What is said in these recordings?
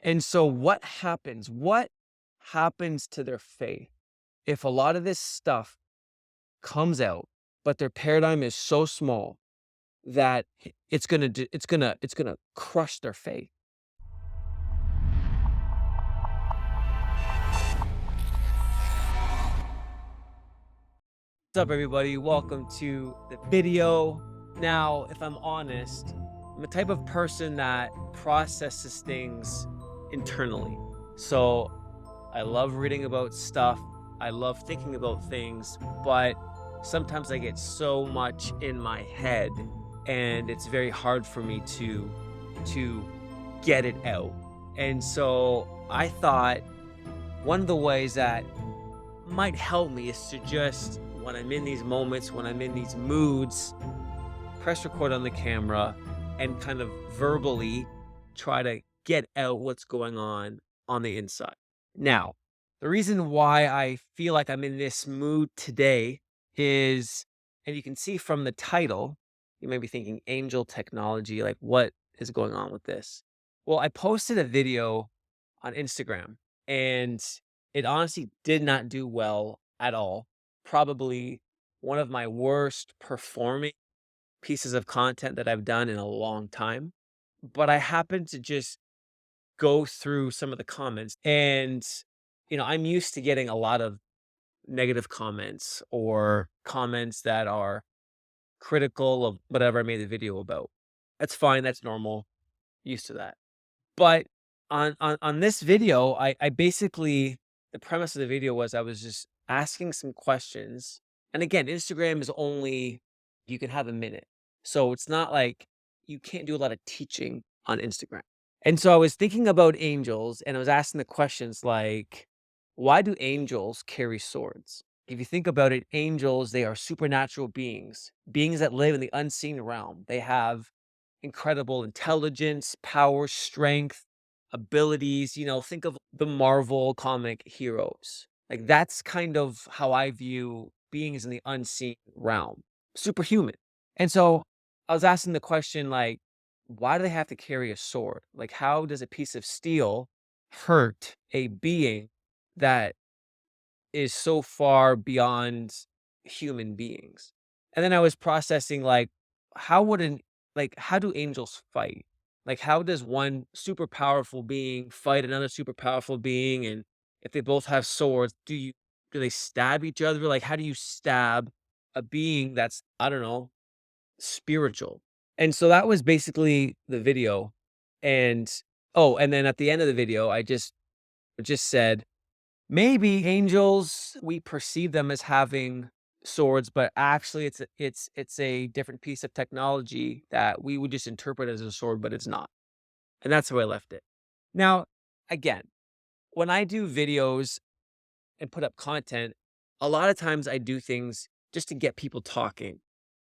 And so what happens? What happens to their faith if a lot of this stuff comes out, but their paradigm is so small that it's gonna crush their faith? What's up, everybody? Welcome to the video. Now, if I'm honest, I'm the type of person that processes things internally. So I love reading about stuff. I love thinking about things, but sometimes I get so much in my head and it's very hard for me to get it out. And so I thought one of the ways that might help me is to just, when I'm in these moments, when I'm in these moods, press record on the camera and kind of verbally try to get out what's going on the inside. Now, the reason why I feel like I'm in this mood today is, and you can see from the title, you may be thinking angel technology, like what is going on with this? Well, I posted a video on Instagram and it honestly did not do well at all. Probably one of my worst performing pieces of content that I've done in a long time. But I happened to just go through some of the comments and, I'm used to getting a lot of negative comments or comments that are critical of whatever I made the video about. That's fine. That's normal. Used to that. But on this video, I basically, the premise of the video was I was just asking some questions. And again, Instagram is only, you can have a minute. So it's not like you can't do a lot of teaching on Instagram. And so I was thinking about angels and I was asking the questions like, why do angels carry swords? If you think about it, angels, they are supernatural beings, beings that live in the unseen realm. They have incredible intelligence, power, strength, abilities. Think of the Marvel comic heroes. Like that's kind of how I view beings in the unseen realm, superhuman. And so I was asking the question, like, why do they have to carry a sword? Like, how does a piece of steel hurt a being that is so far beyond human beings? And then I was processing, like, how would an how do angels fight? Like, how does one super powerful being fight another super powerful being? And if they both have swords, do they stab each other? Like, how do you stab a being that's, I don't know, spiritual? And so that was basically the video. And oh, and then at the end of the video, I just said, maybe angels, we perceive them as having swords, but actually it's a different piece of technology that we would just interpret as a sword, but it's not. And that's how I left it. Now, again, when I do videos and put up content, a lot of times I do things just to get people talking,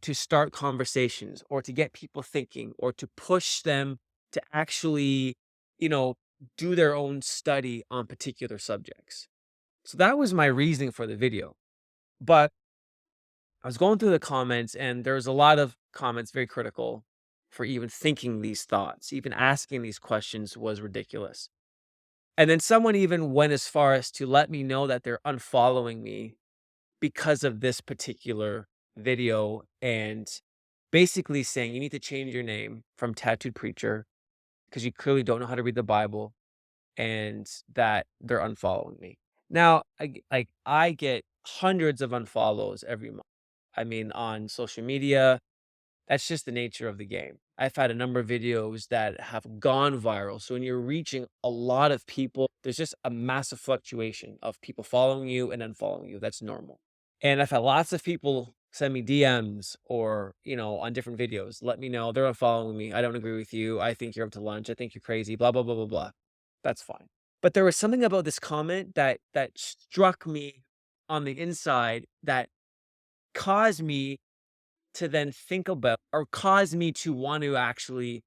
to start conversations, or to get people thinking, or to push them to actually, you know, do their own study on particular subjects. So that was my reasoning for the video. But I was going through the comments and there was a lot of comments very critical for even thinking these thoughts, even asking these questions was ridiculous. And then someone even went as far as to let me know that they're unfollowing me because of this particular video and basically saying you need to change your name from tattooed preacher because you clearly don't know how to read the Bible and that they're unfollowing me. Now, I get hundreds of unfollows every month. I mean, on social media, that's just the nature of the game. I've had a number of videos that have gone viral. So when you're reaching a lot of people, there's just a massive fluctuation of people following you and unfollowing you. That's normal. And I've had lots of people send me DMs or, on different videos, let me know they're unfollowing me. I don't agree with you. I think you're up to lunch. I think you're crazy, blah, blah, blah, blah, blah. That's fine. But there was something about this comment that struck me on the inside that caused me to then think about or caused me to want to actually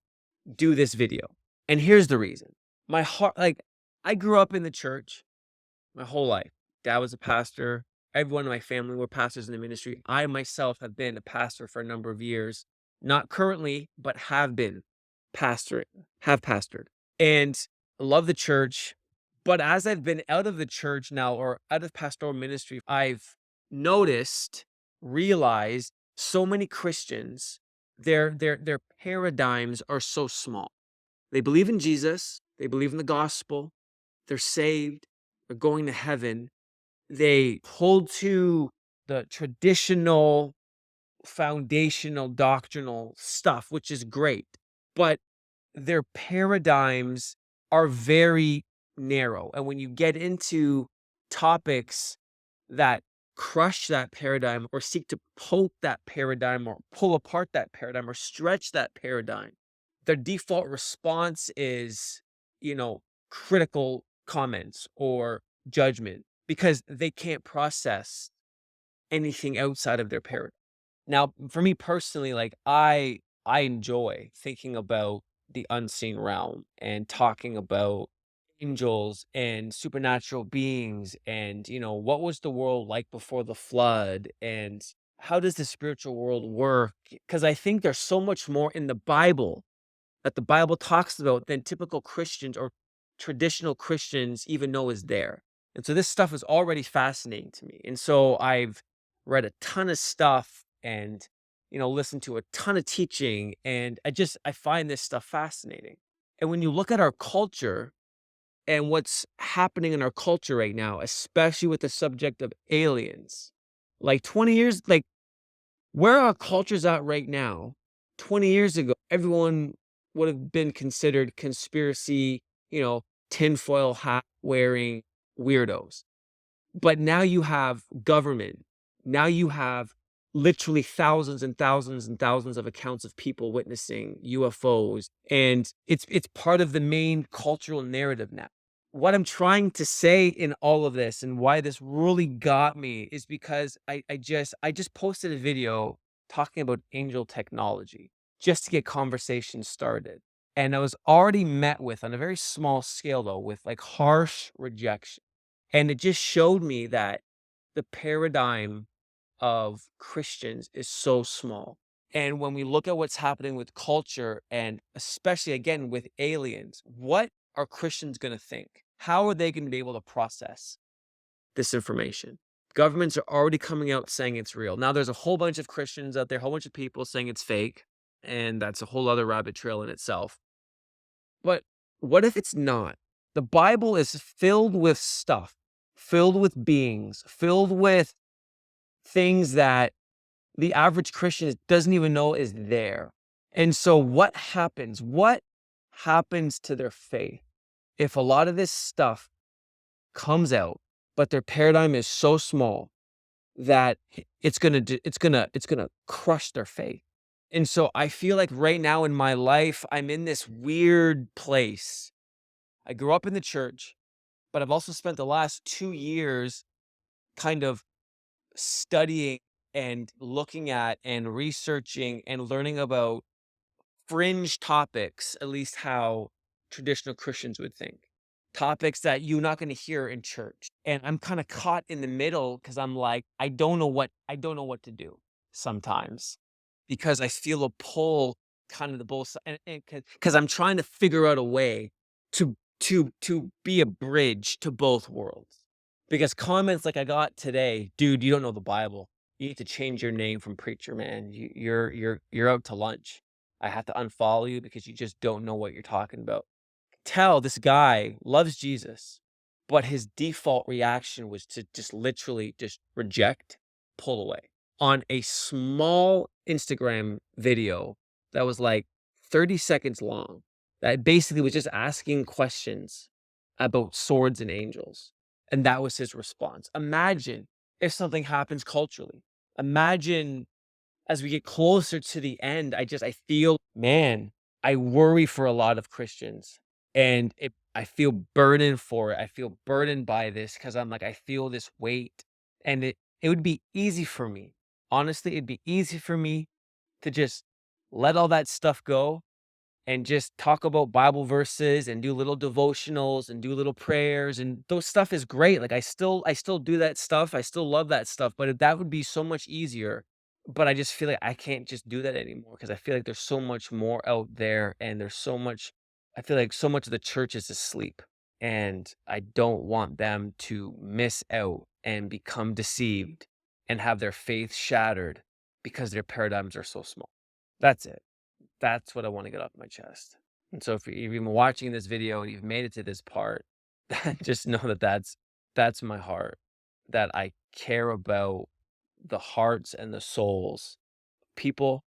do this video. And here's the reason. My heart, like, I grew up in the church my whole life. Dad was a pastor. Everyone in my family were pastors in the ministry. I myself have been a pastor for a number of years, not currently, but have been pastoring, have pastored. And love the church, but as I've been out of the church now or out of pastoral ministry, I've noticed, realized so many Christians, their paradigms are so small. They believe in Jesus, they believe in the gospel, they're saved, they're going to heaven. They hold to the traditional, foundational, doctrinal stuff, which is great. But their paradigms are very narrow. And when you get into topics that crush that paradigm or seek to poke that paradigm or pull apart that paradigm or stretch that paradigm, their default response is, you know, critical comments or judgment because they can't process anything outside of their paradigm. Now, for me personally, like I enjoy thinking about the unseen realm and talking about angels and supernatural beings and, what was the world like before the flood and how does the spiritual world work? Because I think there's so much more in the Bible that the Bible talks about than typical Christians or traditional Christians even know is there. And so this stuff is already fascinating to me. And so I've read a ton of stuff and, listened to a ton of teaching. And I find this stuff fascinating. And when you look at our culture and what's happening in our culture right now, especially with the subject of aliens, like 20 years, like where our culture's at right now, 20 years ago, everyone would have been considered conspiracy, tinfoil hat wearing weirdos. But now you have government. Now you have literally thousands and thousands and thousands of accounts of people witnessing UFOs. And it's part of the main cultural narrative now. What I'm trying to say in all of this and why this really got me is because I just posted a video talking about angel technology just to get conversation started. And I was already met with, on a very small scale though, with like harsh rejection. And it just showed me that the paradigm of Christians is so small. And when we look at what's happening with culture and especially again with aliens, what are Christians going to think? How are they going to be able to process this information? Governments are already coming out saying it's real. Now there's a whole bunch of Christians out there, a whole bunch of people saying it's fake, and that's a whole other rabbit trail in itself. But what if it's not? The Bible is filled with stuff, filled with beings, filled with things that the average Christian doesn't even know is there. And so what happens? What happens to their faith if a lot of this stuff comes out, but their paradigm is so small that it's gonna crush their faith? And so I feel like right now in my life, I'm in this weird place. I grew up in the church, but I've also spent the last 2 years kind of studying and looking at and researching and learning about fringe topics, at least how traditional Christians would think. Topics that you're not going to hear in church. And I'm kind of caught in the middle because I'm like, I don't know what to do sometimes because I feel a pull kind of the both sides. And because I'm trying to figure out a way to be a bridge to both worlds. Because comments like I got today, dude, you don't know the Bible. You need to change your name from preacher, man. You're out to lunch. I have to unfollow you because you just don't know what you're talking about. Tell this guy loves Jesus, but his default reaction was to just literally just reject, pull away on a small Instagram video that was like 30 seconds long that basically was just asking questions about swords and angels. And that was his response. Imagine if something happens culturally. Imagine as we get closer to the end, I feel, man, I worry for a lot of Christians, and I feel burdened for it. I feel burdened by this because I'm like, I feel this weight, and it would be easy for me. Honestly, it'd be easy for me to just let all that stuff go and just talk about Bible verses and do little devotionals and do little prayers, and those stuff is great. Like I still do that stuff. I still love that stuff, but that would be so much easier. But I just feel like I can't just do that anymore because I feel like there's so much more out there and there's so much I feel like so much of the church is asleep, and I don't want them to miss out and become deceived and have their faith shattered because their paradigms are so small. That's it. That's what I want to get off my chest. And so if you've been watching this video and you've made it to this part, just know that that's my heart, that I care about the hearts and the souls of people,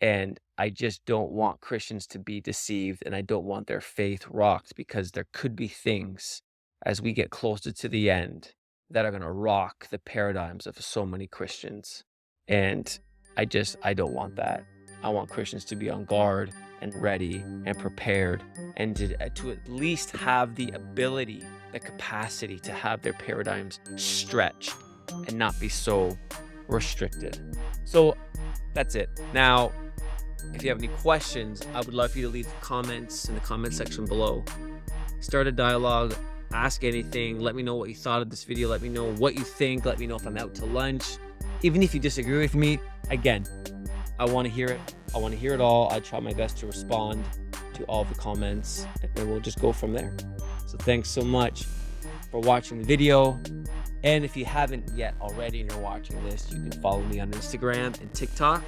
and I just don't want Christians to be deceived, and I don't want their faith rocked, because there could be things as we get closer to the end that are going to rock the paradigms of so many Christians. And I don't want that. I want Christians to be on guard and ready and prepared, and to at least have the ability, the capacity to have their paradigms stretched and not be so restricted. So that's it. Now, if you have any questions, I would love for you to leave comments in the comment section below. Start a dialogue, ask anything, let me know what you thought of this video, let me know what you think, let me know if I'm out to lunch. Even if you disagree with me, again, I want to hear it. I want to hear it all. I try my best to respond to all the comments, and then we'll just go from there. So thanks so much for watching the video. And if you haven't yet already and you're watching this, you can follow me on Instagram and TikTok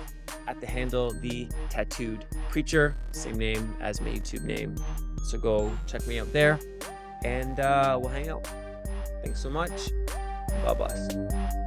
at the handle The Tattooed Preacher, same name as my YouTube name. So go check me out there, and we'll hang out. Thanks so much. God bless.